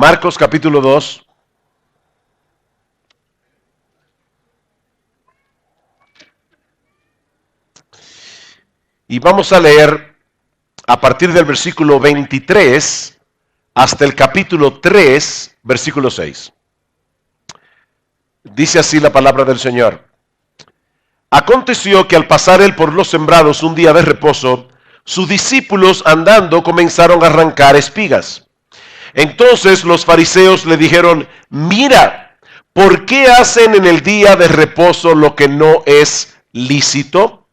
Marcos capítulo 2. Y vamos a leer a partir del versículo 23 hasta el capítulo 3, versículo 6. Dice así la palabra del Señor. Aconteció que al pasar él por los sembrados un día de reposo, sus discípulos andando comenzaron a arrancar espigas. Entonces los fariseos le dijeron: mira, ¿por qué hacen en el día de reposo lo que no es lícito?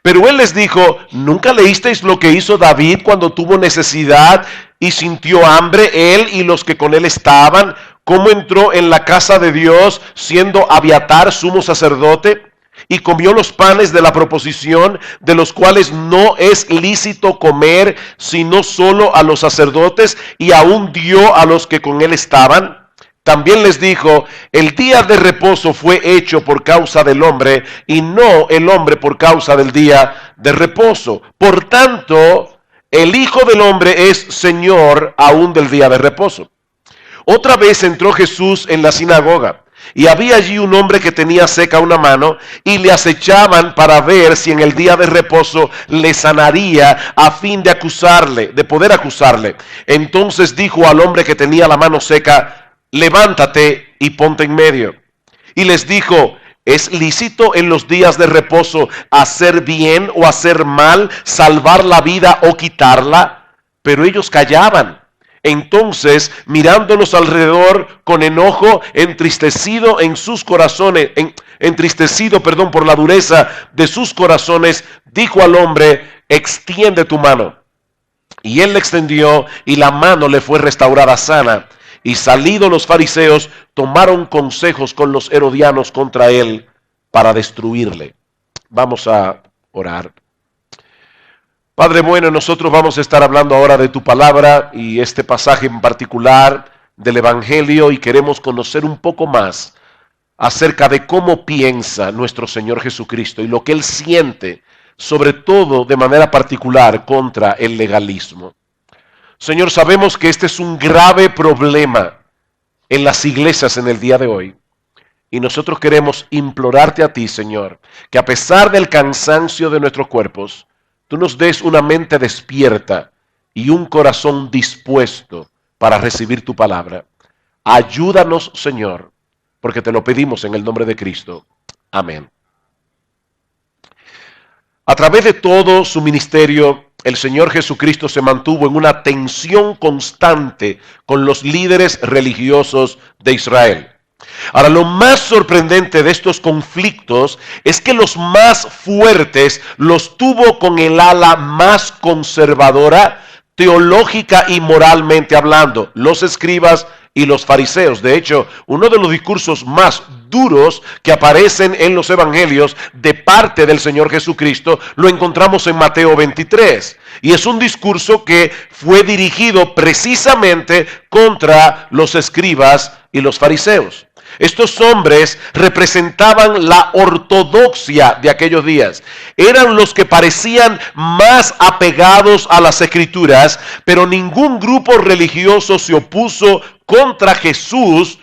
Pero él les dijo: ¿nunca leísteis lo que hizo David cuando tuvo necesidad y sintió hambre, él y los que con él estaban? ¿Cómo entró en la casa de Dios siendo Abiatar sumo sacerdote? Y comió los panes de la proposición, de los cuales no es lícito comer, sino solo a los sacerdotes, y aún dio a los que con él estaban. También les dijo: el día de reposo fue hecho por causa del hombre, y no el hombre por causa del día de reposo. Por tanto, el Hijo del Hombre es Señor aún del día de reposo. Otra vez entró Jesús en la sinagoga, y había allí un hombre que tenía seca una mano, y le acechaban para ver si en el día de reposo le sanaría, a fin de poder acusarle. Entonces dijo al hombre que tenía la mano seca: levántate y ponte en medio. Y les dijo: ¿es lícito en los días de reposo hacer bien o hacer mal, salvar la vida o quitarla? Pero ellos callaban. Entonces, mirándolos alrededor con enojo, entristecido por la dureza de sus corazones, dijo al hombre: extiende tu mano. Y él la extendió, y la mano le fue restaurada sana. Y salidos los fariseos, tomaron consejos con los herodianos contra él para destruirle. Vamos a orar. Padre bueno, nosotros vamos a estar hablando ahora de tu palabra y este pasaje en particular del Evangelio, y queremos conocer un poco más acerca de cómo piensa nuestro Señor Jesucristo y lo que Él siente, sobre todo de manera particular contra el legalismo. Señor, sabemos que este es un grave problema en las iglesias en el día de hoy. Y nosotros queremos implorarte a ti, Señor, que a pesar del cansancio de nuestros cuerpos, tú nos des una mente despierta y un corazón dispuesto para recibir tu palabra. Ayúdanos, Señor, porque te lo pedimos en el nombre de Cristo. Amén. A través de todo su ministerio, el Señor Jesucristo se mantuvo en una tensión constante con los líderes religiosos de Israel. Ahora, lo más sorprendente de estos conflictos es que los más fuertes los tuvo con el ala más conservadora, teológica y moralmente hablando, los escribas y los fariseos. De hecho, uno de los discursos más duros que aparecen en los evangelios de parte del Señor Jesucristo lo encontramos en Mateo 23. Y es un discurso que fue dirigido precisamente contra los escribas y los fariseos. Estos hombres representaban la ortodoxia de aquellos días. Eran los que parecían más apegados a las Escrituras, pero ningún grupo religioso se opuso contra Jesús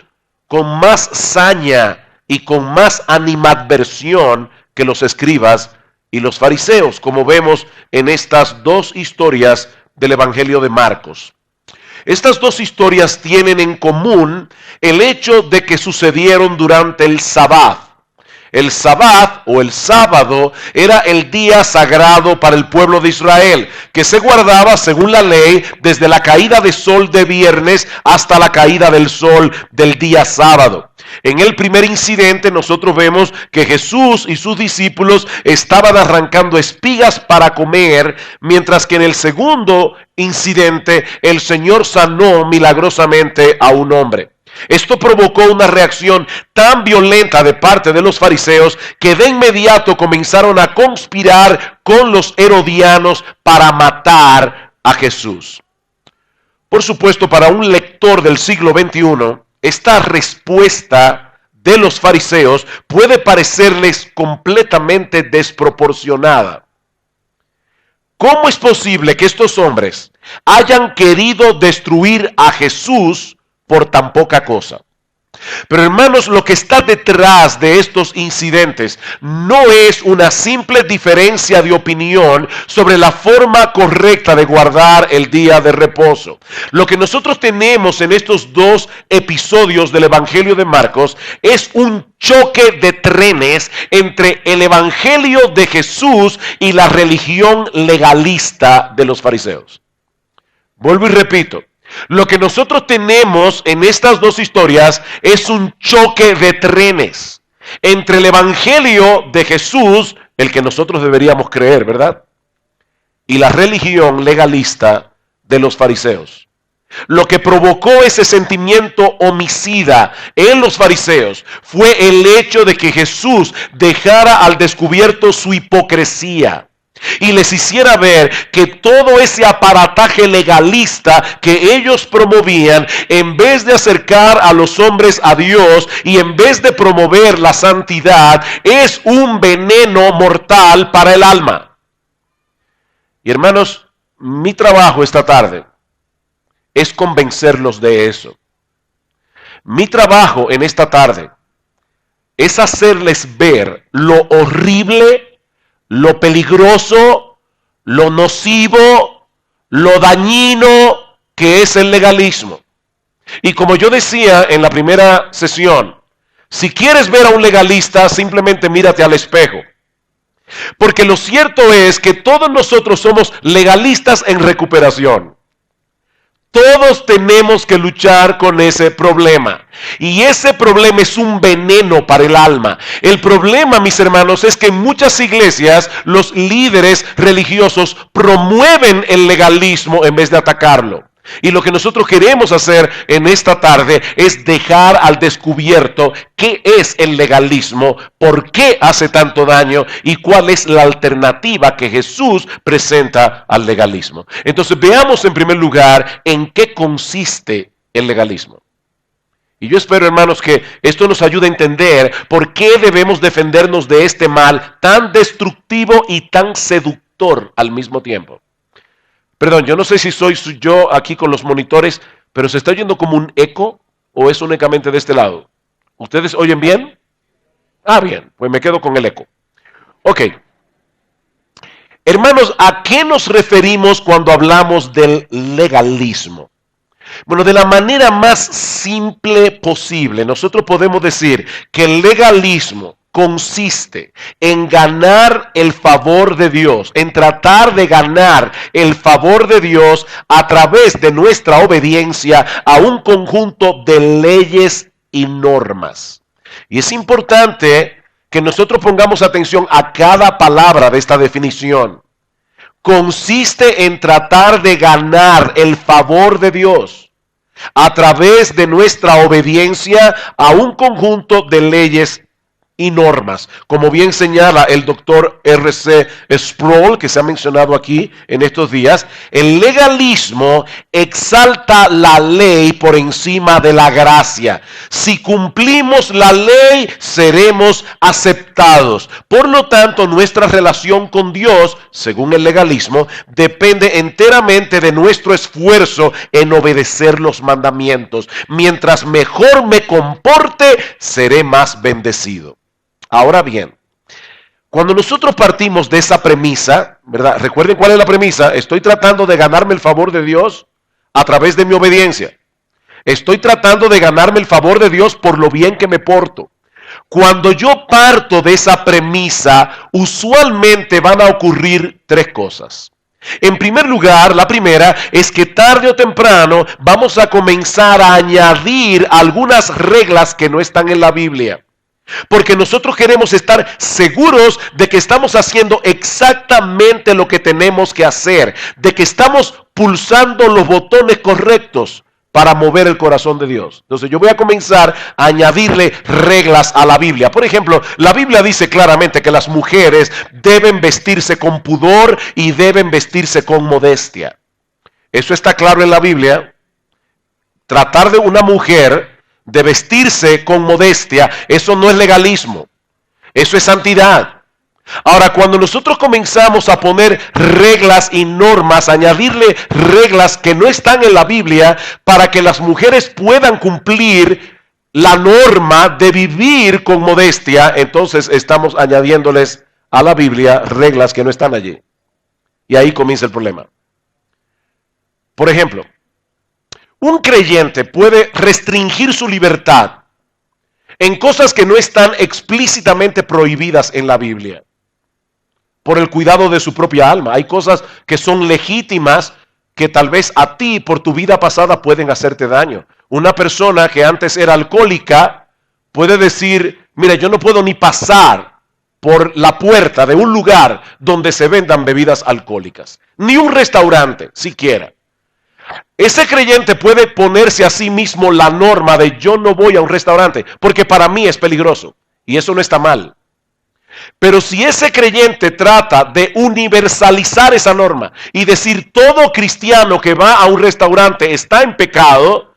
con más saña y con más animadversión que los escribas y los fariseos, como vemos en estas dos historias del Evangelio de Marcos. Estas dos historias tienen en común el hecho de que sucedieron durante el Sabbat. El Sabbat o el sábado era el día sagrado para el pueblo de Israel, que se guardaba según la ley desde la caída de sol de viernes hasta la caída del sol del día sábado. En el primer incidente nosotros vemos que Jesús y sus discípulos estaban arrancando espigas para comer, mientras que en el segundo incidente el Señor sanó milagrosamente a un hombre. Esto provocó una reacción tan violenta de parte de los fariseos que de inmediato comenzaron a conspirar con los herodianos para matar a Jesús. Por supuesto, para un lector del siglo XXI, esta respuesta de los fariseos puede parecerles completamente desproporcionada. ¿Cómo es posible que estos hombres hayan querido destruir a Jesús por tan poca cosa. Pero hermanos, lo que está detrás de estos incidentes no es una simple diferencia de opinión sobre la forma correcta de guardar el día de reposo. Lo que nosotros tenemos en estos dos episodios del Evangelio de Marcos es un choque de trenes entre el Evangelio de Jesús y la religión legalista de los fariseos. Vuelvo y repito. Lo que nosotros tenemos en estas dos historias es un choque de trenes entre el Evangelio de Jesús, el que nosotros deberíamos creer, ¿verdad? Y la religión legalista de los fariseos. Lo que provocó ese sentimiento homicida en los fariseos fue el hecho de que Jesús dejara al descubierto su hipocresía y les hiciera ver que todo ese aparataje legalista que ellos promovían, en vez de acercar a los hombres a Dios y en vez de promover la santidad, es un veneno mortal para el alma. Y hermanos, mi trabajo esta tarde es convencerlos de eso. Mi trabajo en esta tarde es hacerles ver lo horrible, lo peligroso, lo nocivo, lo dañino que es el legalismo. Y como yo decía en la primera sesión, si quieres ver a un legalista, simplemente mírate al espejo. Porque lo cierto es que todos nosotros somos legalistas en recuperación. Todos tenemos que luchar con ese problema. Y ese problema es un veneno para el alma. El problema, mis hermanos, es que en muchas iglesias los líderes religiosos promueven el legalismo en vez de atacarlo. Y lo que nosotros queremos hacer en esta tarde es dejar al descubierto qué es el legalismo, por qué hace tanto daño y cuál es la alternativa que Jesús presenta al legalismo. Entonces veamos en primer lugar en qué consiste el legalismo. Y yo espero, hermanos, que esto nos ayude a entender por qué debemos defendernos de este mal tan destructivo y tan seductor al mismo tiempo. Perdón, yo no sé si soy yo aquí con los monitores, pero ¿se está oyendo como un eco o es únicamente de este lado? ¿Ustedes oyen bien? Ah, bien, pues me quedo con el eco. Ok. Hermanos, ¿a qué nos referimos cuando hablamos del legalismo? Bueno, de la manera más simple posible, nosotros podemos decir que el legalismo consiste en ganar el favor de Dios, en tratar de ganar el favor de Dios a través de nuestra obediencia a un conjunto de leyes y normas. Y es importante que nosotros pongamos atención a cada palabra de esta definición. Consiste en tratar de ganar el favor de Dios a través de nuestra obediencia a un conjunto de leyes y normas. Como bien señala el doctor R.C. Sproul, que se ha mencionado aquí en estos días, el legalismo exalta la ley por encima de la gracia. Si cumplimos la ley, seremos aceptados. Por lo tanto, nuestra relación con Dios, según el legalismo, depende enteramente de nuestro esfuerzo en obedecer los mandamientos. Mientras mejor me comporte, seré más bendecido. Ahora bien, cuando nosotros partimos de esa premisa, ¿verdad? Recuerden cuál es la premisa. Estoy tratando de ganarme el favor de Dios a través de mi obediencia. Estoy tratando de ganarme el favor de Dios por lo bien que me porto. Cuando yo parto de esa premisa, usualmente van a ocurrir tres cosas. En primer lugar, la primera es que tarde o temprano vamos a comenzar a añadir algunas reglas que no están en la Biblia. Porque nosotros queremos estar seguros de que estamos haciendo exactamente lo que tenemos que hacer, de que estamos pulsando los botones correctos para mover el corazón de Dios. Entonces yo voy a comenzar a añadirle reglas a la Biblia. Por ejemplo, la Biblia dice claramente que las mujeres deben vestirse con pudor y deben vestirse con modestia. Eso está claro en la Biblia. Tratar de una mujer de vestirse con modestia, eso no es legalismo, eso es santidad. Ahora, cuando nosotros comenzamos a poner reglas y normas, añadirle reglas que no están en la Biblia para que las mujeres puedan cumplir la norma de vivir con modestia, entonces estamos añadiéndoles a la Biblia reglas que no están allí. Y ahí comienza el problema. Por ejemplo, un creyente puede restringir su libertad en cosas que no están explícitamente prohibidas en la Biblia, por el cuidado de su propia alma. Hay cosas que son legítimas que tal vez a ti por tu vida pasada pueden hacerte daño. Una persona que antes era alcohólica puede decir, mira, yo no puedo ni pasar por la puerta de un lugar donde se vendan bebidas alcohólicas, ni un restaurante siquiera. Ese creyente puede ponerse a sí mismo la norma de yo no voy a un restaurante porque para mí es peligroso, y eso no está mal. Pero si ese creyente trata de universalizar esa norma y decir todo cristiano que va a un restaurante está en pecado,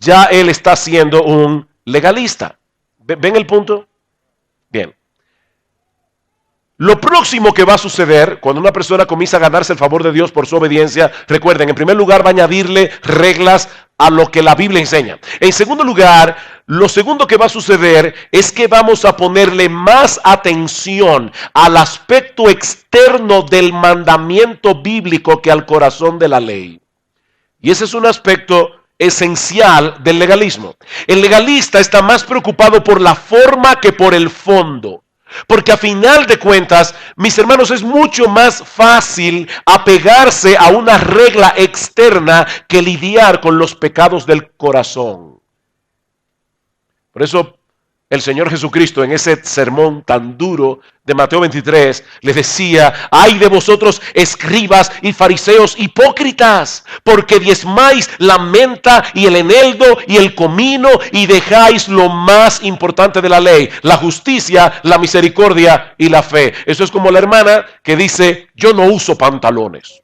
ya él está siendo un legalista. ¿Ven el punto? Bien. Lo próximo que va a suceder cuando una persona comienza a ganarse el favor de Dios por su obediencia, recuerden, en primer lugar va a añadirle reglas a lo que la Biblia enseña. En segundo lugar, lo segundo que va a suceder es que vamos a ponerle más atención al aspecto externo del mandamiento bíblico que al corazón de la ley. Y ese es un aspecto esencial del legalismo. El legalista está más preocupado por la forma que por el fondo. Porque a final de cuentas, mis hermanos, es mucho más fácil apegarse a una regla externa que lidiar con los pecados del corazón. Por eso el Señor Jesucristo en ese sermón tan duro de Mateo 23 les decía, ay de vosotros escribas y fariseos hipócritas, porque diezmáis la menta y el eneldo y el comino y dejáis lo más importante de la ley, la justicia, la misericordia y la fe. Eso es como la hermana que dice, yo no uso pantalones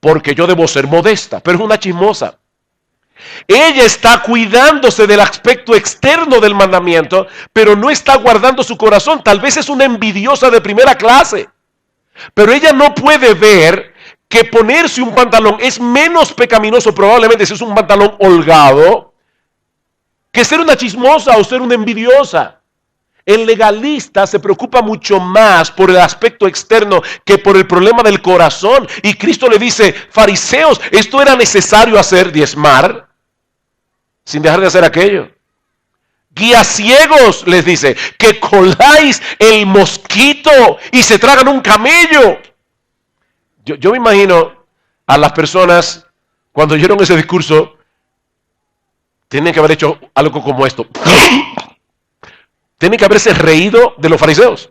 porque yo debo ser modesta, pero es una chismosa. Ella está cuidándose del aspecto externo del mandamiento, pero no está guardando su corazón. Tal vez es una envidiosa de primera clase, pero ella no puede ver que ponerse un pantalón es menos pecaminoso, probablemente si es un pantalón holgado, que ser una chismosa o ser una envidiosa. El legalista se preocupa mucho más por el aspecto externo que por el problema del corazón. Y Cristo le dice, fariseos, esto era necesario hacer, diezmar, sin dejar de hacer aquello. Guías ciegos, les dice, que coláis el mosquito y se tragan un camello. Yo me imagino a las personas, cuando oyeron ese discurso, tienen que haber hecho algo como esto. Tienen que haberse reído de los fariseos.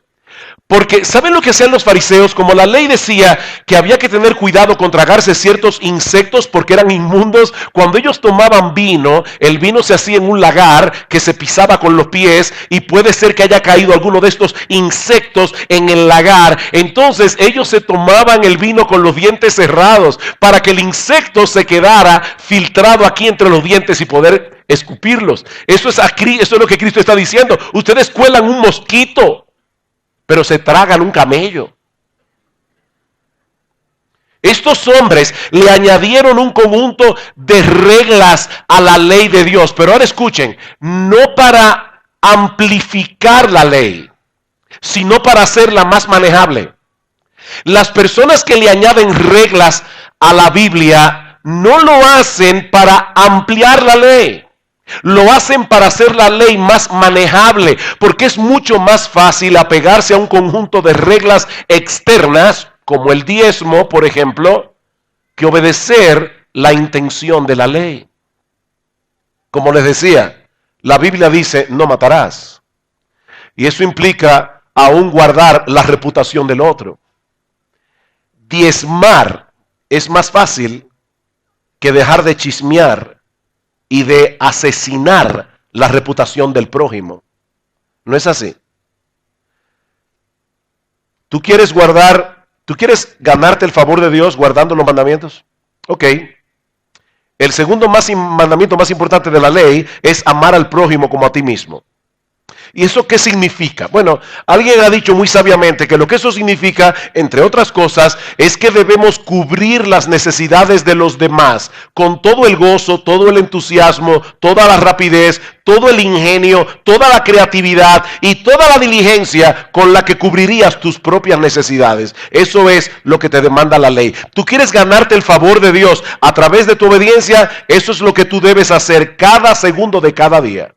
Porque ¿saben lo que hacían los fariseos? Como la ley decía que había que tener cuidado con tragarse ciertos insectos porque eran inmundos, cuando ellos tomaban vino, el vino se hacía en un lagar que se pisaba con los pies y puede ser que haya caído alguno de estos insectos en el lagar. Entonces ellos se tomaban el vino con los dientes cerrados para que el insecto se quedara filtrado aquí entre los dientes y poder escupirlos. Eso es lo que Cristo está diciendo. Ustedes cuelan un mosquito, pero se tragan un camello. Estos hombres le añadieron un conjunto de reglas a la ley de Dios. Pero ahora escuchen, no para amplificar la ley, sino para hacerla más manejable. Las personas que le añaden reglas a la Biblia no lo hacen para ampliar la ley. Lo hacen para hacer la ley más manejable, porque es mucho más fácil apegarse a un conjunto de reglas externas, como el diezmo, por ejemplo, que obedecer la intención de la ley. Como les decía, la Biblia dice, no matarás. Y eso implica aún guardar la reputación del otro. Diezmar es más fácil que dejar de chismear y de asesinar la reputación del prójimo. ¿No es así? ¿Tú quieres ganarte el favor de Dios guardando los mandamientos? Ok. El segundo mandamiento más importante de la ley es amar al prójimo como a ti mismo. ¿Y eso qué significa? Bueno, alguien ha dicho muy sabiamente que lo que eso significa, entre otras cosas, es que debemos cubrir las necesidades de los demás con todo el gozo, todo el entusiasmo, toda la rapidez, todo el ingenio, toda la creatividad y toda la diligencia con la que cubrirías tus propias necesidades. Eso es lo que te demanda la ley. Tú quieres ganarte el favor de Dios a través de tu obediencia, eso es lo que tú debes hacer cada segundo de cada día.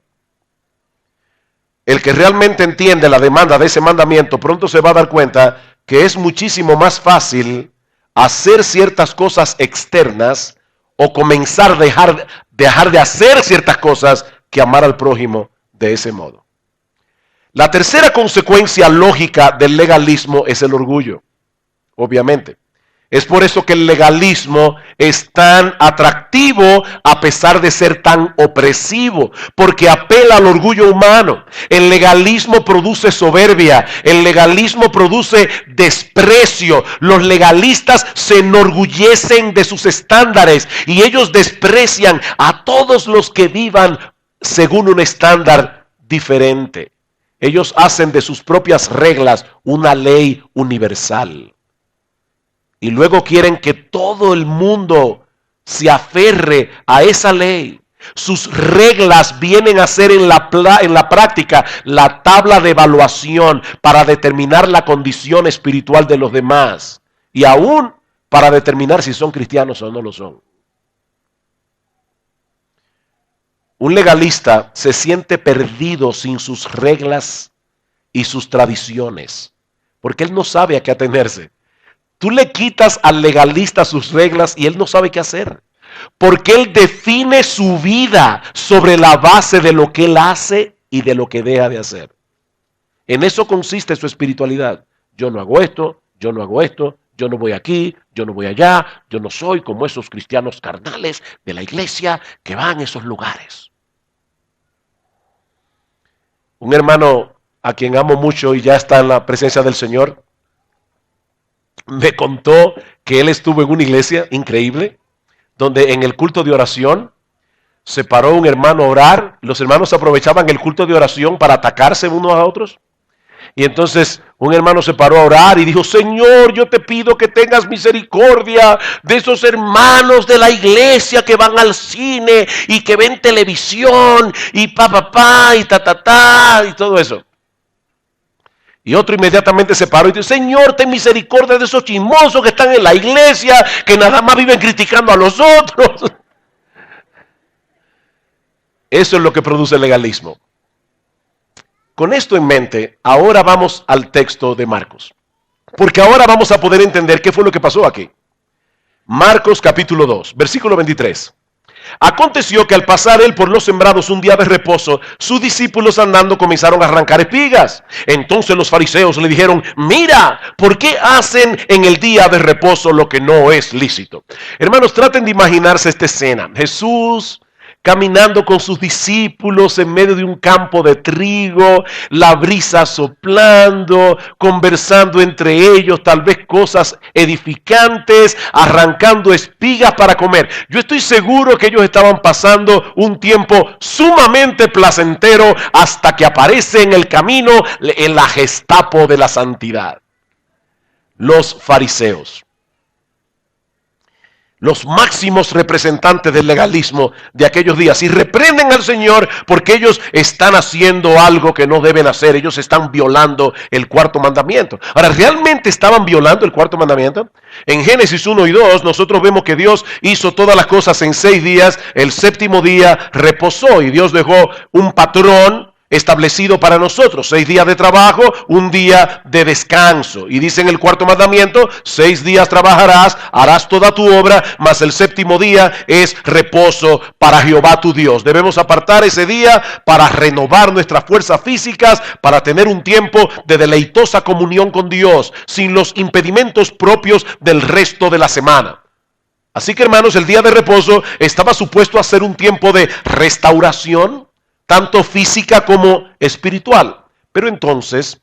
El que realmente entiende la demanda de ese mandamiento pronto se va a dar cuenta que es muchísimo más fácil hacer ciertas cosas externas o comenzar a dejar de hacer ciertas cosas que amar al prójimo de ese modo. La tercera consecuencia lógica del legalismo es el orgullo, obviamente. Es por eso que el legalismo es tan atractivo a pesar de ser tan opresivo, porque apela al orgullo humano. El legalismo produce soberbia, el legalismo produce desprecio. Los legalistas se enorgullecen de sus estándares y ellos desprecian a todos los que vivan según un estándar diferente. Ellos hacen de sus propias reglas una ley universal. Y luego quieren que todo el mundo se aferre a esa ley. Sus reglas vienen a ser en la práctica la tabla de evaluación para determinar la condición espiritual de los demás. Y aún para determinar si son cristianos o no lo son. Un legalista se siente perdido sin sus reglas y sus tradiciones, porque él no sabe a qué atenerse. Tú le quitas al legalista sus reglas y él no sabe qué hacer. Porque él define su vida sobre la base de lo que él hace y de lo que deja de hacer. En eso consiste su espiritualidad. Yo no hago esto, yo no hago esto, yo no voy aquí, yo no voy allá, yo no soy como esos cristianos carnales de la iglesia que van a esos lugares. Un hermano a quien amo mucho y ya está en la presencia del Señor, me contó que él estuvo en una iglesia increíble, donde en el culto de oración se paró un hermano a orar. Los hermanos aprovechaban el culto de oración para atacarse unos a otros. Y entonces un hermano se paró a orar y dijo: Señor, yo te pido que tengas misericordia de esos hermanos de la iglesia que van al cine y que ven televisión y y y todo eso. Y otro inmediatamente se paró y dijo: Señor, ten misericordia de esos chismosos que están en la iglesia, que nada más viven criticando a los otros. Eso es lo que produce el legalismo. Con esto en mente, ahora vamos al texto de Marcos. Porque ahora vamos a poder entender qué fue lo que pasó aquí. Marcos capítulo 2, versículo 23. Aconteció que al pasar él por los sembrados un día de reposo, sus discípulos andando comenzaron a arrancar espigas. Entonces los fariseos le dijeron: mira, ¿por qué hacen en el día de reposo lo que no es lícito? Hermanos, traten de imaginarse esta escena. Jesús caminando con sus discípulos en medio de un campo de trigo, la brisa soplando, conversando entre ellos, tal vez cosas edificantes, arrancando espigas para comer. Yo estoy seguro que ellos estaban pasando un tiempo sumamente placentero hasta que aparece en el camino en la Gestapo de la santidad, los fariseos. Los máximos representantes del legalismo de aquellos días, y reprenden al Señor porque ellos están haciendo algo que no deben hacer. Ellos están violando el cuarto mandamiento. Ahora, ¿realmente estaban violando el cuarto mandamiento? En Génesis 1 y 2 nosotros vemos que Dios hizo todas las cosas en 6 días. El séptimo día reposó y Dios dejó un patrón establecido para nosotros: 6 días de trabajo, un día de descanso. Y dice en el cuarto mandamiento: 6 días trabajarás, harás toda tu obra, mas el séptimo día es reposo para Jehová tu Dios. Debemos apartar ese día para renovar nuestras fuerzas físicas, para tener un tiempo de deleitosa comunión con Dios, sin los impedimentos propios del resto de la semana. Así que, hermanos, el día de reposo estaba supuesto a ser un tiempo de restauración, tanto física como espiritual. Pero entonces,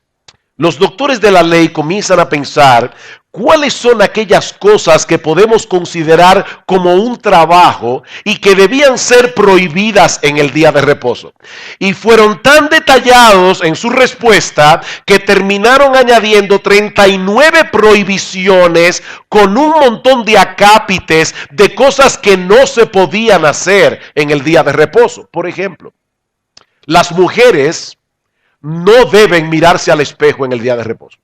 los doctores de la ley comienzan a pensar ¿Cuáles son aquellas cosas que podemos considerar como un trabajo y que debían ser prohibidas en el día de reposo? Y fueron tan detallados en su respuesta que terminaron añadiendo 39 prohibiciones con un montón de acápites de cosas que no se podían hacer en el día de reposo. Por ejemplo, las mujeres no deben mirarse al espejo en el día de reposo.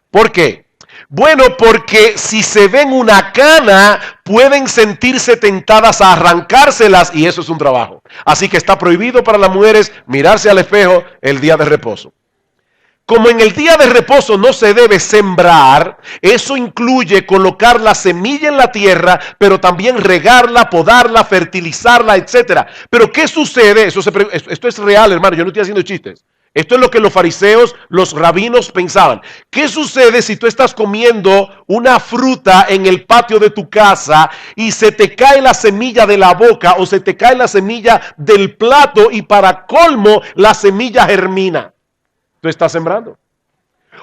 ¿Por qué? Bueno, porque si se ven una cana, pueden sentirse tentadas a arrancárselas y eso es un trabajo. Así que está prohibido para las mujeres mirarse al espejo el día de reposo. Como en el día de reposo no se debe sembrar, eso incluye colocar la semilla en la tierra, pero también regarla, podarla, fertilizarla, etc. Pero ¿qué sucede? Esto es real, hermano, yo no estoy haciendo chistes. Esto es lo que los fariseos, los rabinos pensaban. ¿Qué sucede si tú estás comiendo una fruta en el patio de tu casa y se te cae la semilla de la boca o se te cae la semilla del plato y para colmo la semilla germina? Tú estás sembrando.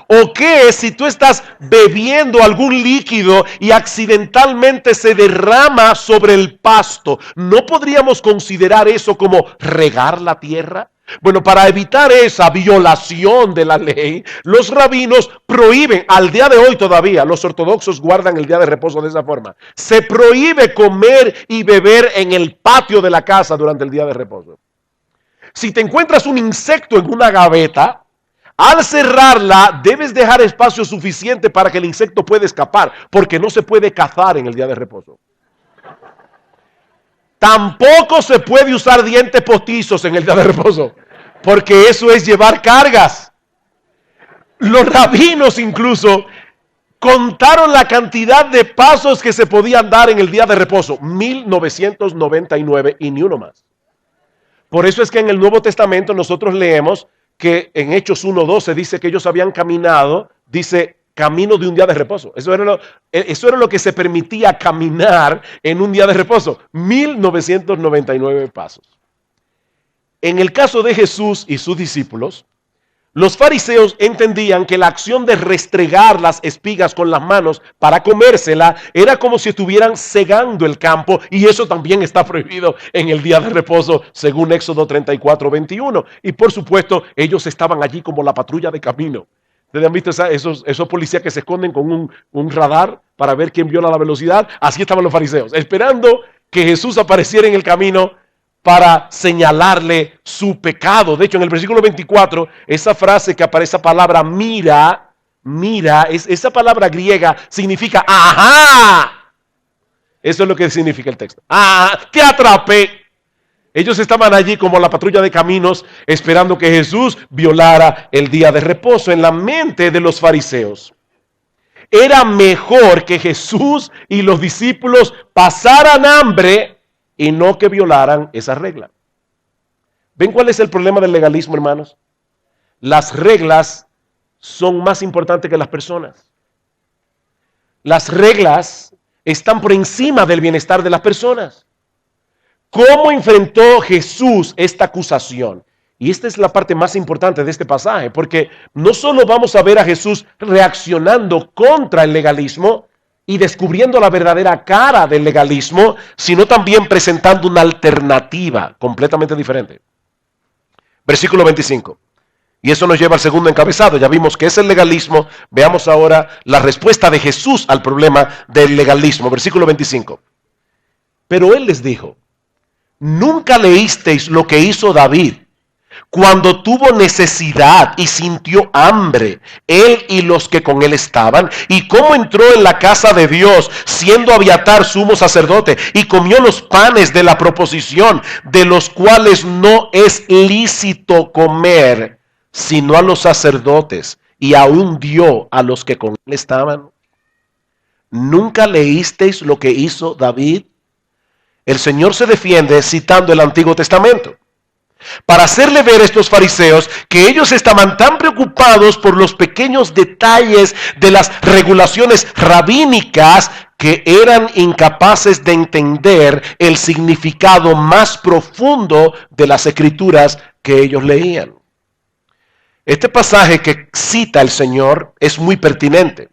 ¿O qué si tú estás bebiendo algún líquido y accidentalmente se derrama sobre el pasto? ¿No podríamos considerar eso como regar la tierra? Bueno, para evitar esa violación de la ley, los rabinos prohíben, al día de hoy todavía, los ortodoxos guardan el día de reposo de esa forma. Se prohíbe comer y beber en el patio de la casa durante el día de reposo. Si te encuentras un insecto en una gaveta, al cerrarla, debes dejar espacio suficiente para que el insecto pueda escapar, porque no se puede cazar en el día de reposo. Tampoco se puede usar dientes postizos en el día de reposo, porque eso es llevar cargas. Los rabinos incluso contaron la cantidad de pasos que se podían dar en el día de reposo, 1999 y ni uno más. Por eso es que en el Nuevo Testamento nosotros leemos que en Hechos 1:12 dice que ellos habían caminado, dice, camino de un día de reposo. Eso era lo que se permitía caminar en un día de reposo. 1999 pasos. En el caso de Jesús y sus discípulos, los fariseos entendían que la acción de restregar las espigas con las manos para comérsela era como si estuvieran segando el campo, y eso también está prohibido en el día de reposo según Éxodo 34:21. Y por supuesto ellos estaban allí como la patrulla de camino. ¿Ustedes han visto esos policías que se esconden con un radar para ver quién viola la velocidad? Así estaban los fariseos, esperando que Jesús apareciera en el camino para señalarle su pecado. De hecho, en el versículo 24, esa frase que aparece, esa palabra mira, esa palabra griega significa ajá. Eso es lo que significa el texto. Ah, te atrapé. Ellos estaban allí como la patrulla de caminos esperando que Jesús violara el día de reposo. En la mente de los fariseos, era mejor que Jesús y los discípulos pasaran hambre y no que violaran esa regla. ¿Ven cuál es el problema del legalismo, hermanos? Las reglas son más importantes que las personas. Las reglas están por encima del bienestar de las personas. ¿Cómo enfrentó Jesús esta acusación? Y esta es la parte más importante de este pasaje, porque no solo vamos a ver a Jesús reaccionando contra el legalismo y descubriendo la verdadera cara del legalismo, sino también presentando una alternativa completamente diferente. Versículo 25. Y eso nos lleva al segundo encabezado. Ya vimos que es el legalismo. Veamos ahora la respuesta de Jesús al problema del legalismo. Versículo 25. Pero él les dijo: ¿nunca leísteis lo que hizo David cuando tuvo necesidad y sintió hambre, él y los que con él estaban? Y cómo entró en la casa de Dios, siendo Abiatar sumo sacerdote, y comió los panes de la proposición, de los cuales no es lícito comer, sino a los sacerdotes, y aún dio a los que con él estaban. ¿Nunca leísteis lo que hizo David? El Señor se defiende citando el Antiguo Testamento, para hacerle ver a estos fariseos que ellos estaban tan preocupados por los pequeños detalles de las regulaciones rabínicas que eran incapaces de entender el significado más profundo de las escrituras que ellos leían. Este pasaje que cita el Señor es muy pertinente,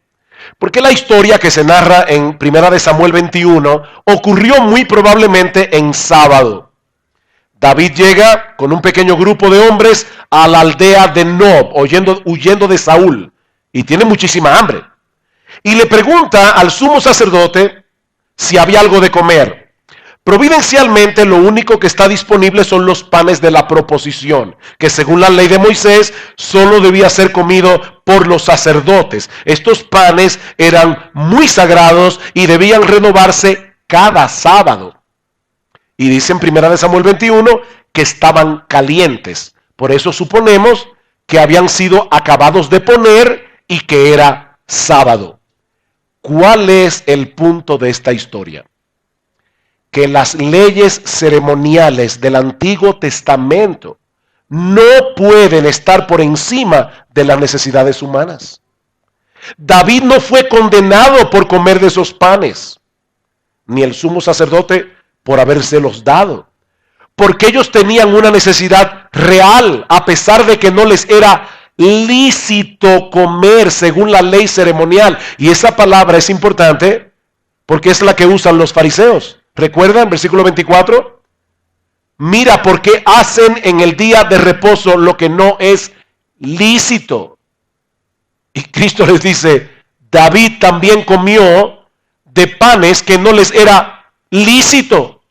porque la historia que se narra en 1 Samuel 21 ocurrió muy probablemente en sábado. David llega con un pequeño grupo de hombres a la aldea de Nob, huyendo de Saúl, y tiene muchísima hambre. Y le pregunta al sumo sacerdote si había algo de comer. Providencialmente, lo único que está disponible son los panes de la proposición, que según la ley de Moisés, solo debía ser comido por los sacerdotes. Estos panes eran muy sagrados y debían renovarse cada sábado. Y dice en 1 Samuel 21 que estaban calientes. Por eso suponemos que habían sido acabados de poner y que era sábado. ¿Cuál es el punto de esta historia? Que las leyes ceremoniales del Antiguo Testamento no pueden estar por encima de las necesidades humanas. David no fue condenado por comer de esos panes, ni el sumo sacerdote por habérselos dado, porque ellos tenían una necesidad real, a pesar de que no les era lícito comer según la ley ceremonial. Y esa palabra es importante porque es la que usan los fariseos. ¿Recuerdan? Versículo 24. Mira, ¿por qué hacen en el día de reposo lo que no es lícito? Y Cristo les dice, David también comió de panes que no les era lícito.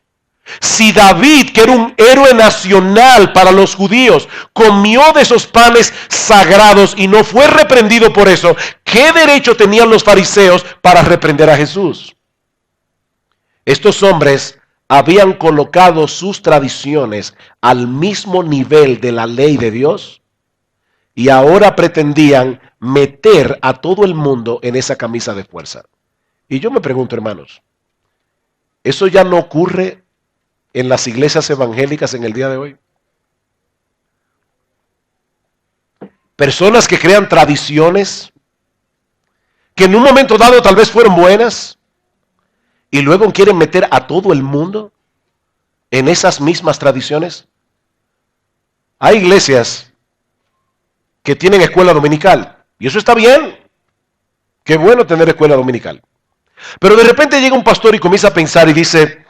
Si David, que era un héroe nacional para los judíos, comió de esos panes sagrados y no fue reprendido por eso, ¿qué derecho tenían los fariseos para reprender a Jesús? Estos hombres habían colocado sus tradiciones al mismo nivel de la ley de Dios y ahora pretendían meter a todo el mundo en esa camisa de fuerza. Y yo me pregunto, hermanos, ¿eso ya no ocurre en las iglesias evangélicas en el día de hoy? Personas que crean tradiciones que en un momento dado tal vez fueron buenas, y luego quieren meter a todo el mundo en esas mismas tradiciones. Hay iglesias que tienen escuela dominical, y eso está bien. Qué bueno tener escuela dominical. Pero de repente llega un pastor y comienza a pensar y dice,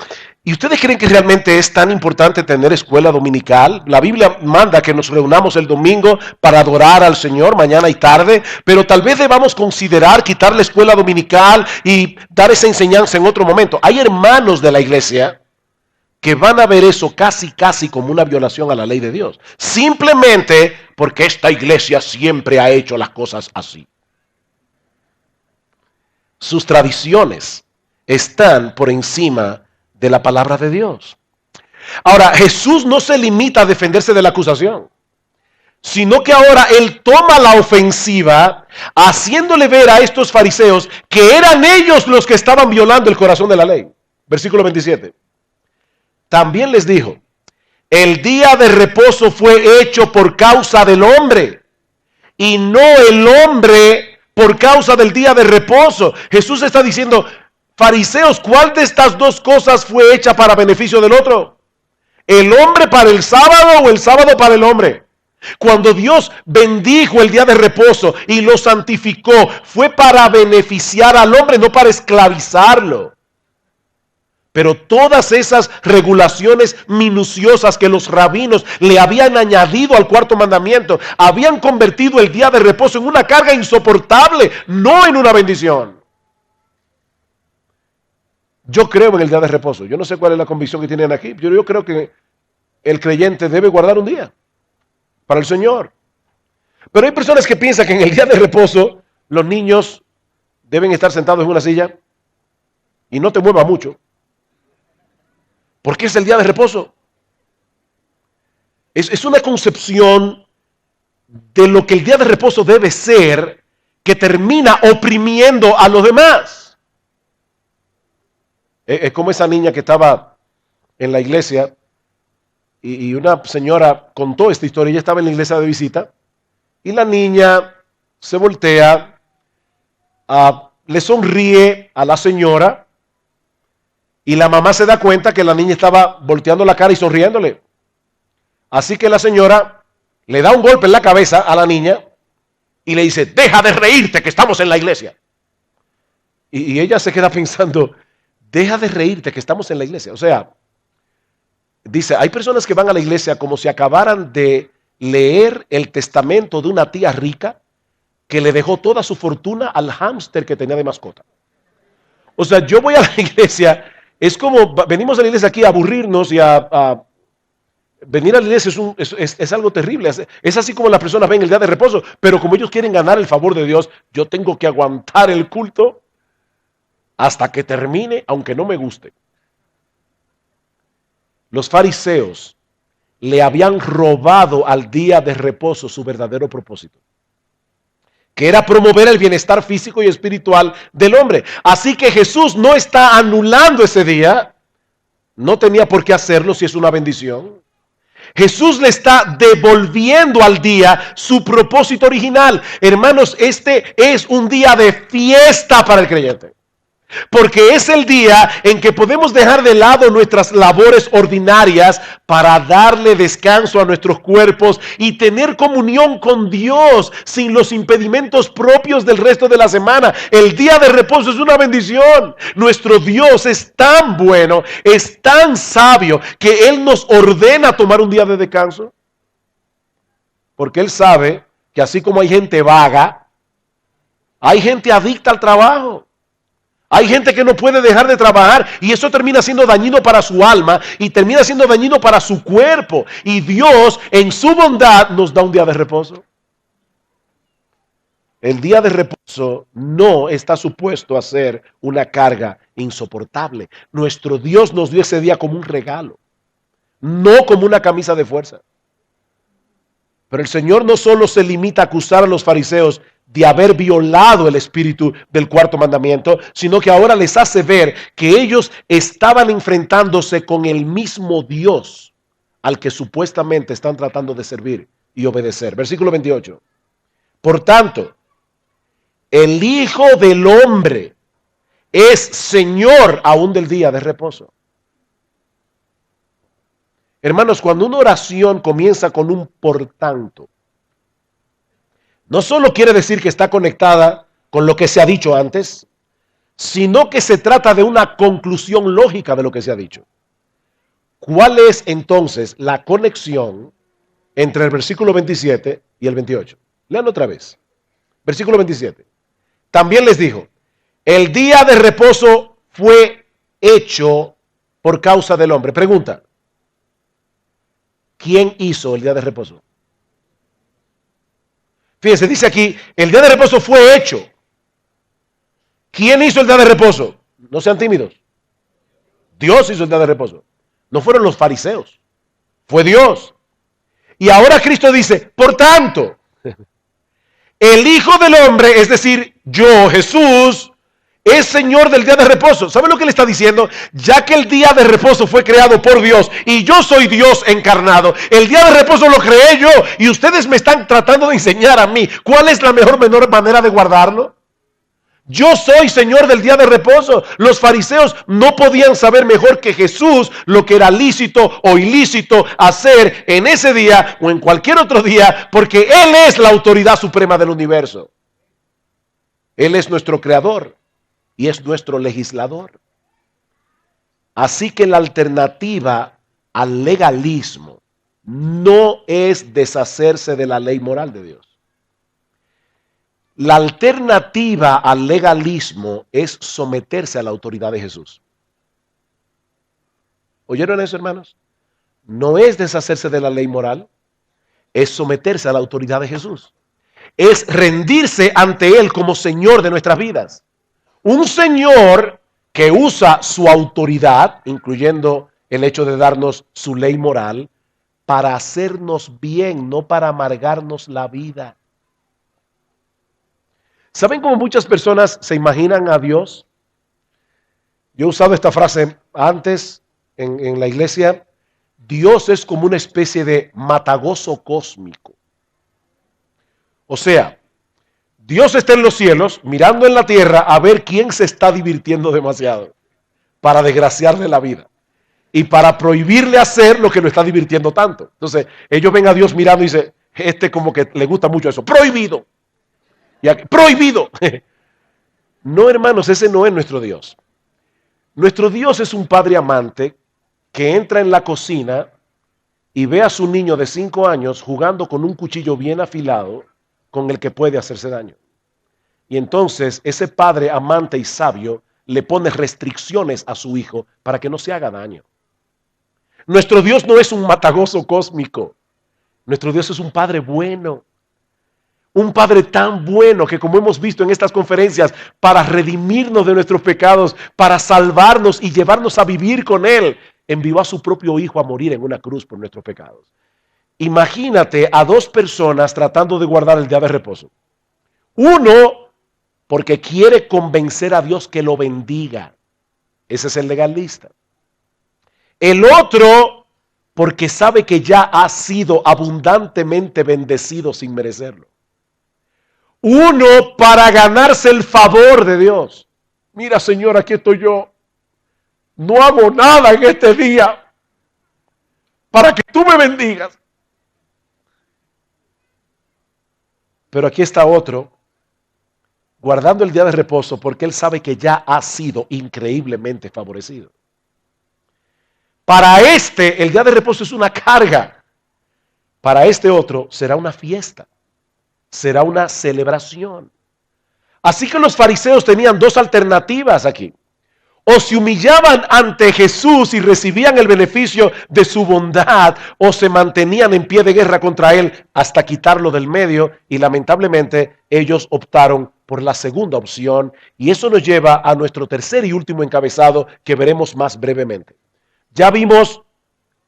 ¿y ustedes creen que realmente es tan importante tener escuela dominical? La Biblia manda que nos reunamos el domingo para adorar al Señor mañana y tarde, pero tal vez debamos considerar quitar la escuela dominical y dar esa enseñanza en otro momento. Hay hermanos de la iglesia que van a ver eso casi como una violación a la ley de Dios, simplemente porque esta iglesia siempre ha hecho las cosas así. Sus tradiciones están por encima de la palabra de Dios. Ahora, Jesús no se limita a defenderse de la acusación, sino que ahora Él toma la ofensiva, haciéndole ver a estos fariseos que eran ellos los que estaban violando el corazón de la ley. Versículo 27. También les dijo, el día de reposo fue hecho por causa del hombre, y no el hombre por causa del día de reposo. Jesús está diciendo, fariseos, ¿cuál de estas dos cosas fue hecha para beneficio del otro? ¿El hombre para el sábado o el sábado para el hombre? Cuando Dios bendijo el día de reposo y lo santificó, fue para beneficiar al hombre, no para esclavizarlo. Pero todas esas regulaciones minuciosas que los rabinos le habían añadido al cuarto mandamiento, habían convertido el día de reposo en una carga insoportable, no en una bendición. Yo creo en el día de reposo. Yo no sé cuál es la convicción que tienen aquí. Yo creo que el creyente debe guardar un día para el Señor. Pero hay personas que piensan que en el día de reposo los niños deben estar sentados en una silla y no te muevas mucho, porque es el día de reposo. Es una concepción de lo que el día de reposo debe ser, que termina oprimiendo a los demás. Es como esa niña que estaba en la iglesia y una señora contó esta historia. Ella estaba en la iglesia de visita y la niña se voltea, le sonríe a la señora y la mamá se da cuenta que la niña estaba volteando la cara y sonriéndole. Así que la señora le da un golpe en la cabeza a la niña y le dice, deja de reírte que estamos en la iglesia. Y ella se queda pensando, deja de reírte que estamos en la iglesia. O sea, dice, hay personas que van a la iglesia como si acabaran de leer el testamento de una tía rica que le dejó toda su fortuna al hámster que tenía de mascota. O sea, yo voy a la iglesia, es como, venimos a la iglesia aquí a aburrirnos y a venir a la iglesia es algo terrible. Es así como las personas ven el día de reposo, pero como ellos quieren ganar el favor de Dios, yo tengo que aguantar el culto hasta que termine, aunque no me guste. Los fariseos le habían robado al día de reposo su verdadero propósito, que era promover el bienestar físico y espiritual del hombre. Así que Jesús no está anulando ese día, no tenía por qué hacerlo si es una bendición. Jesús le está devolviendo al día su propósito original. Hermanos, este es un día de fiesta para el creyente. Porque es el día en que podemos dejar de lado nuestras labores ordinarias para darle descanso a nuestros cuerpos y tener comunión con Dios sin los impedimentos propios del resto de la semana. El día de reposo es una bendición. Nuestro Dios es tan bueno, es tan sabio que Él nos ordena tomar un día de descanso. Porque Él sabe que así como hay gente vaga, hay gente adicta al trabajo. Hay gente que no puede dejar de trabajar y eso termina siendo dañino para su alma y termina siendo dañino para su cuerpo. Y Dios en su bondad nos da un día de reposo. El día de reposo no está supuesto a ser una carga insoportable. Nuestro Dios nos dio ese día como un regalo, no como una camisa de fuerza. Pero el Señor no solo se limita a acusar a los fariseos de haber violado el espíritu del cuarto mandamiento, sino que ahora les hace ver que ellos estaban enfrentándose con el mismo Dios al que supuestamente están tratando de servir y obedecer. Versículo 28. Por tanto, el Hijo del Hombre es Señor aún del día de reposo. Hermanos, cuando una oración comienza con un por tanto, no solo quiere decir que está conectada con lo que se ha dicho antes, sino que se trata de una conclusión lógica de lo que se ha dicho. ¿Cuál es entonces la conexión entre el versículo 27 y el 28? Lean otra vez. Versículo 27. También les dijo, el día de reposo fue hecho por causa del hombre. Pregunta, ¿quién hizo el día de reposo? Fíjense, dice aquí, el día de reposo fue hecho. ¿Quién hizo el día de reposo? No sean tímidos. Dios hizo el día de reposo. No fueron los fariseos. Fue Dios. Y ahora Cristo dice, por tanto, el Hijo del Hombre, es decir, yo, Jesús, es Señor del día de reposo. ¿Sabe lo que le está diciendo? Ya que el día de reposo fue creado por Dios y yo soy Dios encarnado, el día de reposo lo creé yo y ustedes me están tratando de enseñar a mí cuál es la mejor manera de guardarlo. Yo soy Señor del día de reposo. Los fariseos no podían saber mejor que Jesús lo que era lícito o ilícito hacer en ese día o en cualquier otro día, porque Él es la autoridad suprema del universo. Él es nuestro creador y es nuestro legislador. Así que la alternativa al legalismo no es deshacerse de la ley moral de Dios. La alternativa al legalismo es someterse a la autoridad de Jesús. ¿Oyeron eso, hermanos? No es deshacerse de la ley moral, es someterse a la autoridad de Jesús. Es rendirse ante Él como Señor de nuestras vidas. Un Señor que usa su autoridad, incluyendo el hecho de darnos su ley moral, para hacernos bien, no para amargarnos la vida. ¿Saben cómo muchas personas se imaginan a Dios? Yo he usado esta frase antes en la iglesia. Dios es como una especie de matagozo cósmico. O sea, Dios está en los cielos mirando en la tierra a ver quién se está divirtiendo demasiado para desgraciarle la vida y para prohibirle hacer lo que lo está divirtiendo tanto. Entonces ellos ven a Dios mirando y dicen, como que le gusta mucho eso. Prohibido. Y aquí, prohibido. No, hermanos, ese no es nuestro Dios. Nuestro Dios es un padre amante que entra en la cocina y ve a su niño de 5 años jugando con un cuchillo bien afilado con el que puede hacerse daño. Y entonces ese padre amante y sabio le pone restricciones a su hijo para que no se haga daño. Nuestro Dios no es un matagozo cósmico. Nuestro Dios es un padre bueno. Un padre tan bueno que, como hemos visto en estas conferencias, para redimirnos de nuestros pecados, para salvarnos y llevarnos a vivir con Él, envió a su propio hijo a morir en una cruz por nuestros pecados. Imagínate a 2 personas tratando de guardar el día de reposo. Uno, porque quiere convencer a Dios que lo bendiga. Ese es el legalista. El otro, porque sabe que ya ha sido abundantemente bendecido sin merecerlo. Uno, para ganarse el favor de Dios. Mira, Señor, aquí estoy yo. No hago nada en este día para que tú me bendigas. Pero aquí está otro, guardando el día de reposo porque él sabe que ya ha sido increíblemente favorecido. Para este, el día de reposo es una carga. Para este otro, será una fiesta. Será una celebración. Así que los fariseos tenían 2 alternativas aquí. O se humillaban ante Jesús y recibían el beneficio de su bondad, o se mantenían en pie de guerra contra él hasta quitarlo del medio, y lamentablemente ellos optaron por la segunda opción, y eso nos lleva a nuestro tercer y último encabezado que veremos más brevemente. Ya vimos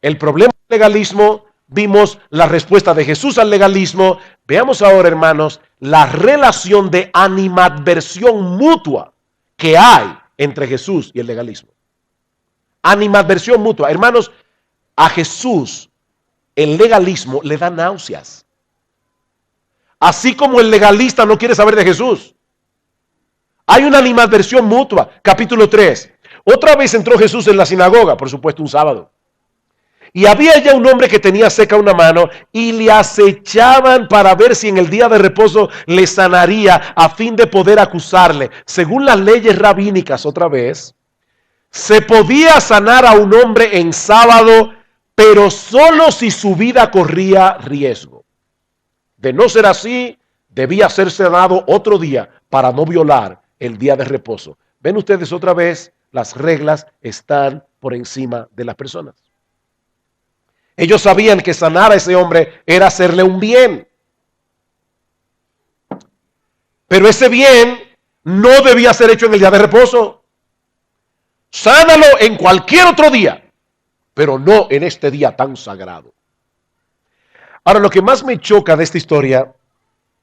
el problema del legalismo, vimos la respuesta de Jesús al legalismo. Veamos ahora, hermanos, la relación de animadversión mutua que hay entre Jesús y el legalismo. Animadversión mutua. Hermanos, a Jesús el legalismo le da náuseas. Así como el legalista no quiere saber de Jesús. Hay una animadversión mutua. Capítulo 3. Otra vez entró Jesús en la sinagoga, por supuesto un sábado. Y había ya un hombre que tenía seca una mano y le acechaban para ver si en el día de reposo le sanaría a fin de poder acusarle. Según las leyes rabínicas, otra vez, se podía sanar a un hombre en sábado, pero solo si su vida corría riesgo. De no ser así, debía ser sanado otro día para no violar el día de reposo. ¿Ven ustedes otra vez? Las reglas están por encima de las personas. Ellos sabían que sanar a ese hombre era hacerle un bien. Pero ese bien no debía ser hecho en el día de reposo. Sánalo en cualquier otro día, pero no en este día tan sagrado. Ahora, lo que más me choca de esta historia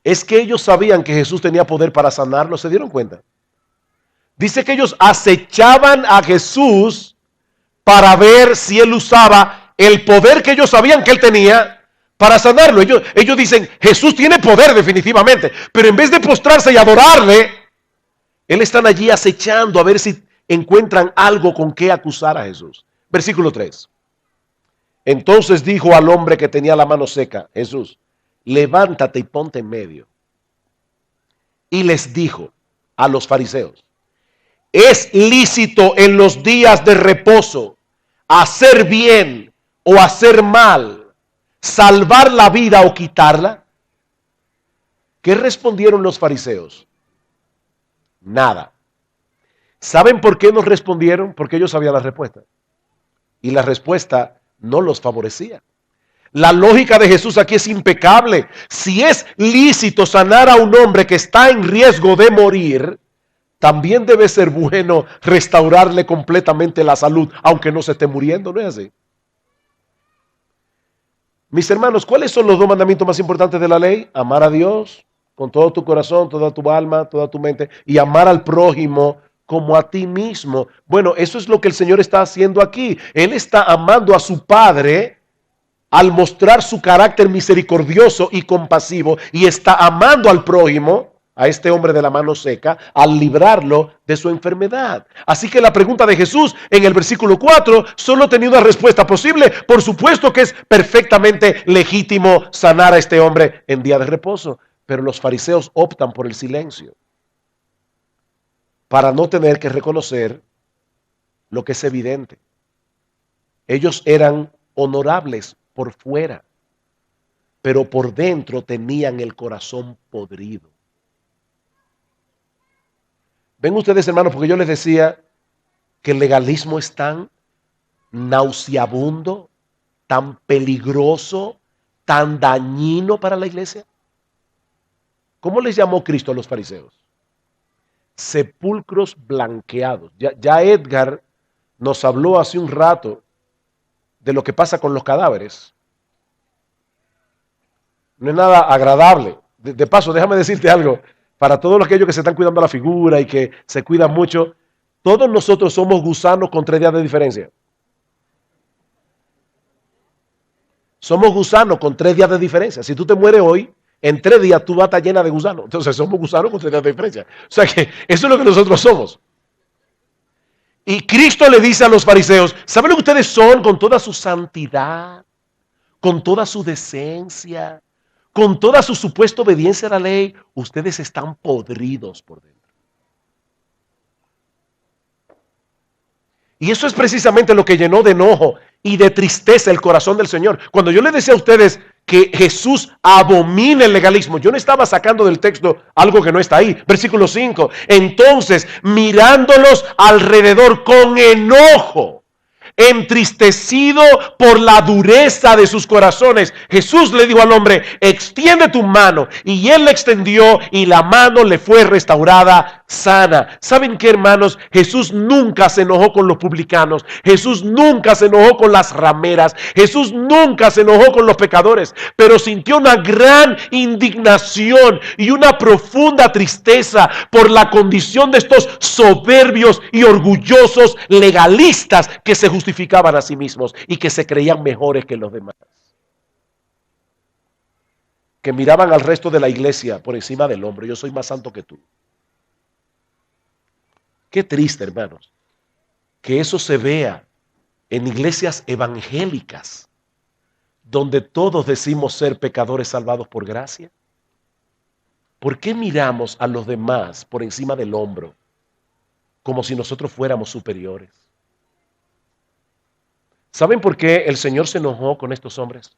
es que ellos sabían que Jesús tenía poder para sanarlo. ¿Se dieron cuenta? Dice que ellos acechaban a Jesús para ver si él usaba el poder que ellos sabían que él tenía para sanarlo. Ellos dicen, Jesús tiene poder definitivamente, pero en vez de postrarse y adorarle, él están allí acechando a ver si encuentran algo con qué acusar a Jesús. Versículo 3. Entonces dijo al hombre que tenía la mano seca, Jesús, levántate y ponte en medio. Y les dijo a los fariseos, ¿es lícito en los días de reposo hacer bien o hacer mal, salvar la vida o quitarla? ¿Qué respondieron los fariseos? Nada. ¿Saben por qué no respondieron? Porque ellos sabían la respuesta. Y la respuesta no los favorecía. La lógica de Jesús aquí es impecable. Si es lícito sanar a un hombre que está en riesgo de morir, también debe ser bueno restaurarle completamente la salud, aunque no se esté muriendo, ¿no es así? Mis hermanos, ¿cuáles son los 2 mandamientos más importantes de la ley? Amar a Dios con todo tu corazón, toda tu alma, toda tu mente, y amar al prójimo como a ti mismo. Bueno, eso es lo que el Señor está haciendo aquí. Él está amando a su Padre al mostrar su carácter misericordioso y compasivo, y está amando al prójimo a este hombre de la mano seca al librarlo de su enfermedad. Así que la pregunta de Jesús en el versículo 4 solo tenía una respuesta posible. Por supuesto que es perfectamente legítimo sanar a este hombre en día de reposo, pero los fariseos optan por el silencio para no tener que reconocer lo que es evidente. Ellos eran honorables por fuera, pero por dentro tenían el corazón podrido. Ven ustedes, hermanos, porque yo les decía que el legalismo es tan nauseabundo, tan peligroso, tan dañino para la iglesia. ¿Cómo les llamó Cristo a los fariseos? Sepulcros blanqueados. Ya Edgar nos habló hace un rato de lo que pasa con los cadáveres. No es nada agradable. De paso, déjame decirte algo. Para todos aquellos que se están cuidando la figura y que se cuidan mucho, todos nosotros somos gusanos con 3 días de diferencia. Somos gusanos con 3 días de diferencia. Si tú te mueres hoy, en 3 días tú vas a estar llena de gusanos. Entonces somos gusanos con 3 días de diferencia. O sea que eso es lo que nosotros somos. Y Cristo le dice a los fariseos, ¿saben lo que ustedes son con toda su santidad, con toda su decencia, con toda su supuesta obediencia a la ley? Ustedes están podridos por dentro. Y eso es precisamente lo que llenó de enojo y de tristeza el corazón del Señor. Cuando yo les decía a ustedes que Jesús abomina el legalismo, yo no estaba sacando del texto algo que no está ahí. Versículo 5. Entonces, mirándolos alrededor con enojo, entristecido por la dureza de sus corazones, Jesús le dijo al hombre, extiende tu mano. Y él le extendió y la mano le fue restaurada sana. ¿Saben qué, hermanos? Jesús nunca se enojó con los publicanos. Jesús nunca se enojó con las rameras. Jesús nunca se enojó con los pecadores. Pero sintió una gran indignación y una profunda tristeza por la condición de estos soberbios y orgullosos legalistas que se justificaban a sí mismos y que se creían mejores que los demás. Que miraban al resto de la iglesia por encima del hombro. Yo soy más santo que tú. Qué triste, hermanos, que eso se vea en iglesias evangélicas, donde todos decimos ser pecadores salvados por gracia. ¿Por qué miramos a los demás por encima del hombro, como si nosotros fuéramos superiores? ¿Saben por qué el Señor se enojó con estos hombres?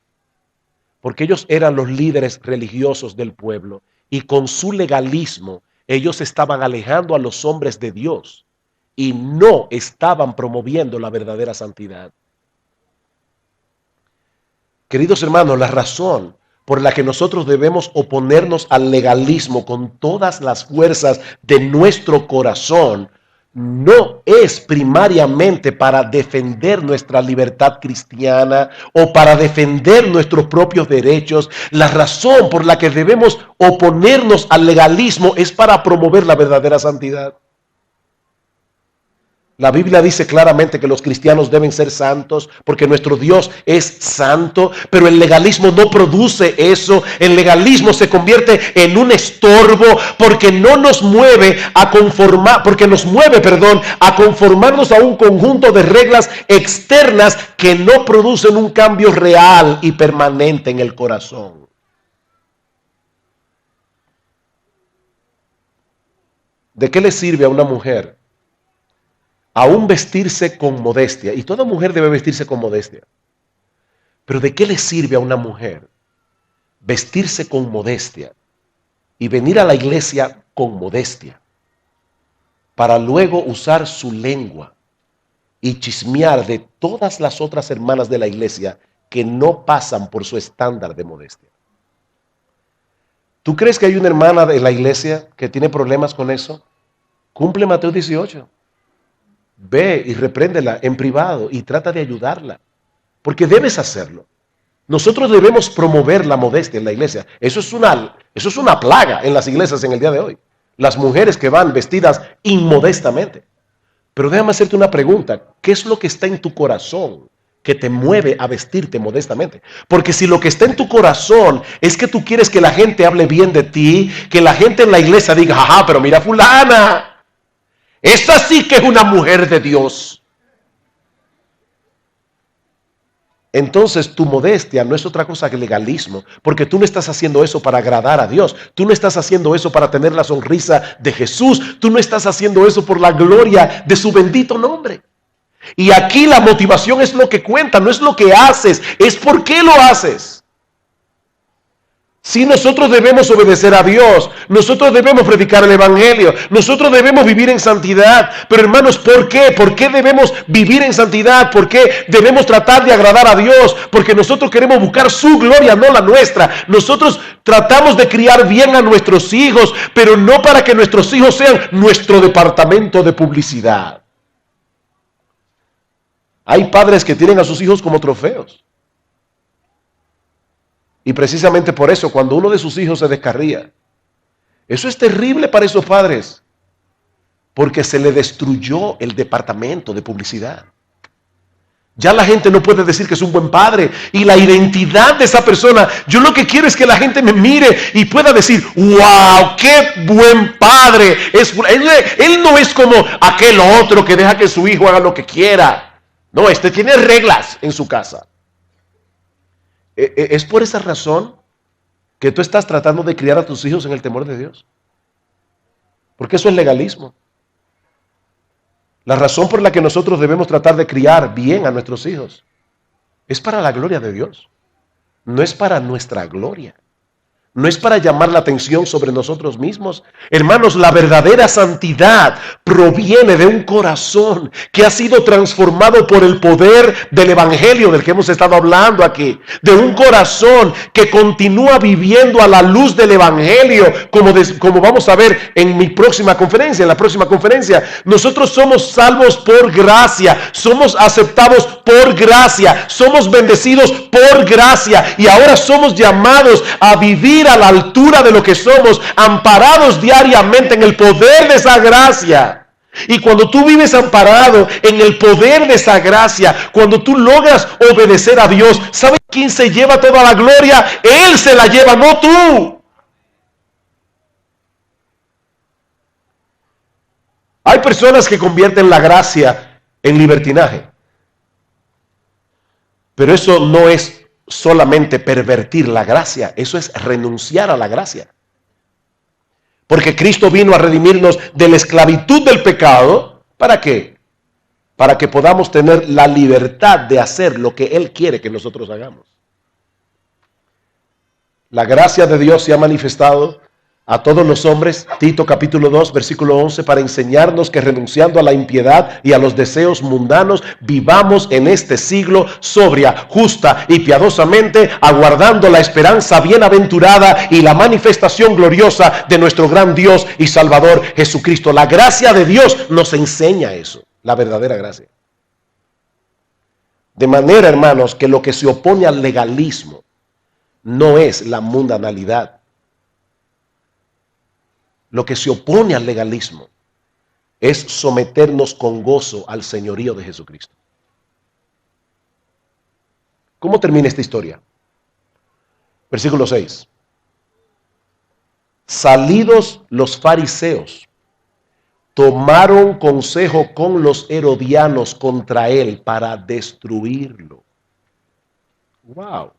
Porque ellos eran los líderes religiosos del pueblo y con su legalismo ellos estaban alejando a los hombres de Dios y no estaban promoviendo la verdadera santidad. Queridos hermanos, la razón por la que nosotros debemos oponernos al legalismo con todas las fuerzas de nuestro corazón no es primariamente para defender nuestra libertad cristiana o para defender nuestros propios derechos. La razón por la que debemos oponernos al legalismo es para promover la verdadera santidad. La Biblia dice claramente que los cristianos deben ser santos porque nuestro Dios es santo, pero el legalismo no produce eso. El legalismo se convierte en un estorbo porque no nos mueve a conformar, porque nos mueve, a conformarnos a un conjunto de reglas externas que no producen un cambio real y permanente en el corazón. ¿De qué le sirve a una mujer aún vestirse con modestia? Y toda mujer debe vestirse con modestia. Pero ¿de qué le sirve a una mujer vestirse con modestia y venir a la iglesia con modestia para luego usar su lengua y chismear de todas las otras hermanas de la iglesia que no pasan por su estándar de modestia? ¿Tú crees que hay una hermana de la iglesia que tiene problemas con eso? Cumple Mateo 18. Ve y repréndela en privado y trata de ayudarla, porque debes hacerlo. Nosotros debemos promover la modestia en la iglesia. Eso es una plaga en las iglesias en el día de hoy. Las mujeres que van vestidas inmodestamente. Pero déjame hacerte una pregunta. ¿Qué es lo que está en tu corazón que te mueve a vestirte modestamente. Porque si lo que está en tu corazón es que tú quieres que la gente hable bien de ti, que la gente en la iglesia diga, ajá, pero mira fulana, esa sí que es una mujer de Dios. Entonces tu modestia no es otra cosa que legalismo, porque tú no estás haciendo eso para agradar a Dios, tú no estás haciendo eso para tener la sonrisa de Jesús, tú no estás haciendo eso por la gloria de su bendito nombre. Y aquí la motivación es lo que cuenta, no es lo que haces, es por qué lo haces. Si nosotros debemos obedecer a Dios, nosotros debemos predicar el evangelio, nosotros debemos vivir en santidad. Pero hermanos, ¿por qué? ¿Por qué debemos vivir en santidad? ¿Por qué debemos tratar de agradar a Dios? Porque nosotros queremos buscar su gloria, no la nuestra. Nosotros tratamos de criar bien a nuestros hijos, pero no para que nuestros hijos sean nuestro departamento de publicidad. Hay padres que tienen a sus hijos como trofeos. Y precisamente por eso, cuando uno de sus hijos se descarría, eso es terrible para esos padres, porque se le destruyó el departamento de publicidad. Ya la gente no puede decir que es un buen padre, y la identidad de esa persona, yo lo que quiero es que la gente me mire y pueda decir, wow, qué buen padre. Él no es como aquel otro que deja que su hijo haga lo que quiera. No, este tiene reglas en su casa. ¿Es por esa razón que tú estás tratando de criar a tus hijos en el temor de Dios? Porque eso es legalismo. La razón por la que nosotros debemos tratar de criar bien a nuestros hijos es para la gloria de Dios. No es para nuestra gloria. No es para llamar la atención sobre nosotros mismos. Hermanos, la verdadera santidad proviene de un corazón que ha sido transformado por el poder del evangelio del que hemos estado hablando aquí. De un corazón que continúa viviendo a la luz del evangelio, como vamos a ver en mi próxima conferencia, en la próxima conferencia. Nosotros somos salvos por gracia, somos aceptados por gracia, somos bendecidos por gracia y ahora somos llamados a vivir a la altura de lo que somos, amparados diariamente en el poder de esa gracia. Y cuando tú vives amparado en el poder de esa gracia, cuando tú logras obedecer a Dios, ¿sabes quién se lleva toda la gloria? Él se la lleva, no tú. Hay personas que convierten la gracia en libertinaje, pero eso no es solamente pervertir la gracia, eso es renunciar a la gracia. Porque Cristo vino a redimirnos de la esclavitud del pecado, ¿para qué? Para que podamos tener la libertad de hacer lo que Él quiere que nosotros hagamos. La gracia de Dios se ha manifestado a todos los hombres, Tito capítulo 2, versículo 11, para enseñarnos que renunciando a la impiedad y a los deseos mundanos, vivamos en este siglo sobria, justa y piadosamente, aguardando la esperanza bienaventurada y la manifestación gloriosa de nuestro gran Dios y Salvador Jesucristo. La gracia de Dios nos enseña eso, la verdadera gracia. De manera, hermanos, que lo que se opone al legalismo no es la mundanalidad. Lo que se opone al legalismo es someternos con gozo al señorío de Jesucristo. ¿Cómo termina esta historia? Versículo 6. Salidos los fariseos, tomaron consejo con los herodianos contra él para destruirlo. Wow.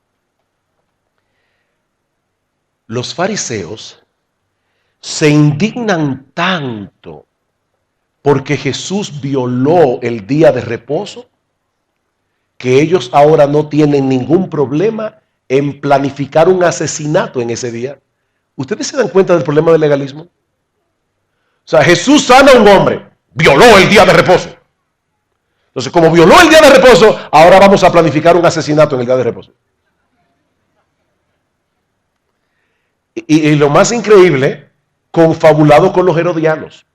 Los fariseos se indignan tanto porque Jesús violó el día de reposo, que ellos ahora no tienen ningún problema en planificar un asesinato en ese día. ¿Ustedes se dan cuenta del problema del legalismo? O sea, Jesús sana a un hombre, violó el día de reposo. Entonces, como violó el día de reposo, ahora vamos a planificar un asesinato en el día de reposo. Y lo más increíble, confabulado con los herodianos.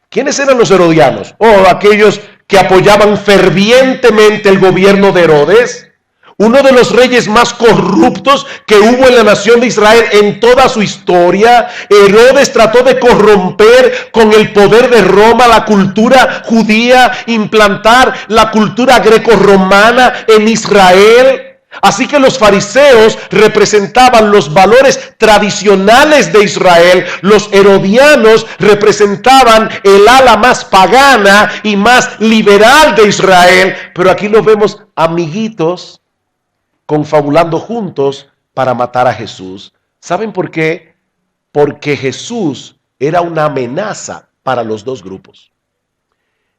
¿Quiénes eran los herodianos? Aquellos que apoyaban fervientemente el gobierno de Herodes, uno de los reyes más corruptos que hubo en la nación de Israel en toda su historia. Herodes trató de corromper con el poder de Roma la cultura judía, implantar la cultura grecorromana en Israel. Así que los fariseos representaban los valores tradicionales de Israel, los herodianos representaban el ala más pagana y más liberal de Israel, pero aquí los vemos amiguitos confabulando juntos para matar a Jesús. ¿Saben por qué? Porque Jesús era una amenaza para los dos grupos.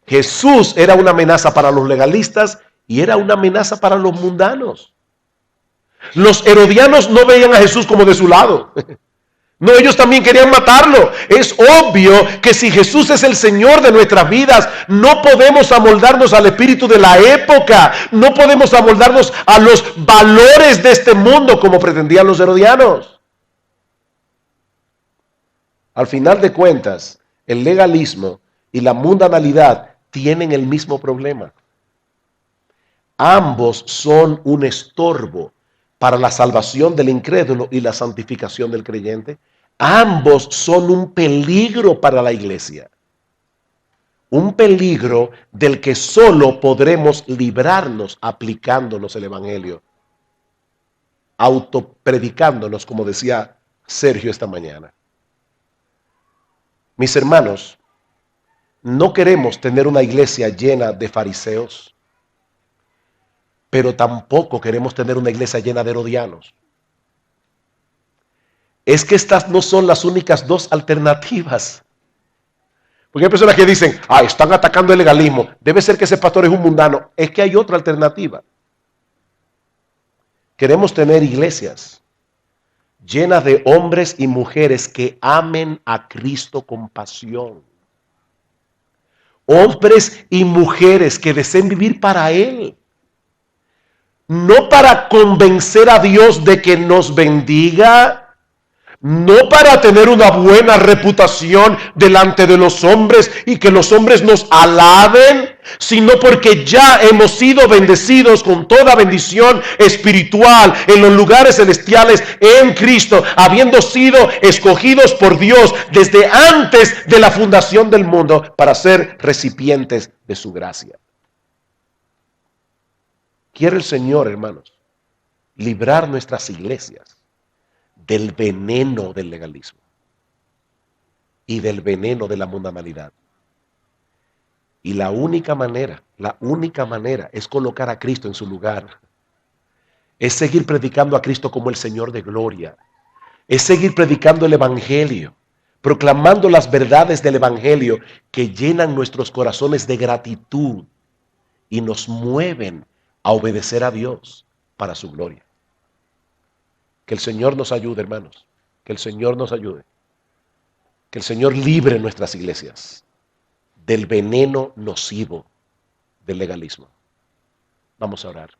Jesús era una amenaza para los legalistas y era una amenaza para los mundanos. Los herodianos no veían a Jesús como de su lado. No, ellos también querían matarlo. Es obvio que si Jesús es el Señor de nuestras vidas, no podemos amoldarnos al espíritu de la época. No podemos amoldarnos a los valores de este mundo como pretendían los herodianos. Al final de cuentas, el legalismo y la mundanalidad tienen el mismo problema. Ambos son un estorbo para la salvación del incrédulo y la santificación del creyente. Ambos son un peligro para la iglesia. Un peligro del que solo podremos librarnos aplicándonos el evangelio. Autopredicándonos, como decía Sergio esta mañana. Mis hermanos, no queremos tener una iglesia llena de fariseos, pero tampoco queremos tener una iglesia llena de herodianos. Es que estas no son las únicas dos alternativas. Porque hay personas que dicen, están atacando el legalismo, debe ser que ese pastor es un mundano. Es que hay otra alternativa. Queremos tener iglesias llenas de hombres y mujeres que amen a Cristo con pasión. Hombres y mujeres que deseen vivir para Él. No para convencer a Dios de que nos bendiga, no para tener una buena reputación delante de los hombres y que los hombres nos alaben, sino porque ya hemos sido bendecidos con toda bendición espiritual en los lugares celestiales en Cristo, habiendo sido escogidos por Dios desde antes de la fundación del mundo para ser recipientes de su gracia. Quiere el Señor, hermanos, librar nuestras iglesias del veneno del legalismo y del veneno de la mundanalidad. Y la única manera es colocar a Cristo en su lugar. Es seguir predicando a Cristo como el Señor de gloria. Es seguir predicando el evangelio, proclamando las verdades del evangelio que llenan nuestros corazones de gratitud y nos mueven a obedecer a Dios para su gloria. Que el Señor nos ayude, hermanos. Que el Señor nos ayude. Que el Señor libre nuestras iglesias del veneno nocivo del legalismo. Vamos a orar.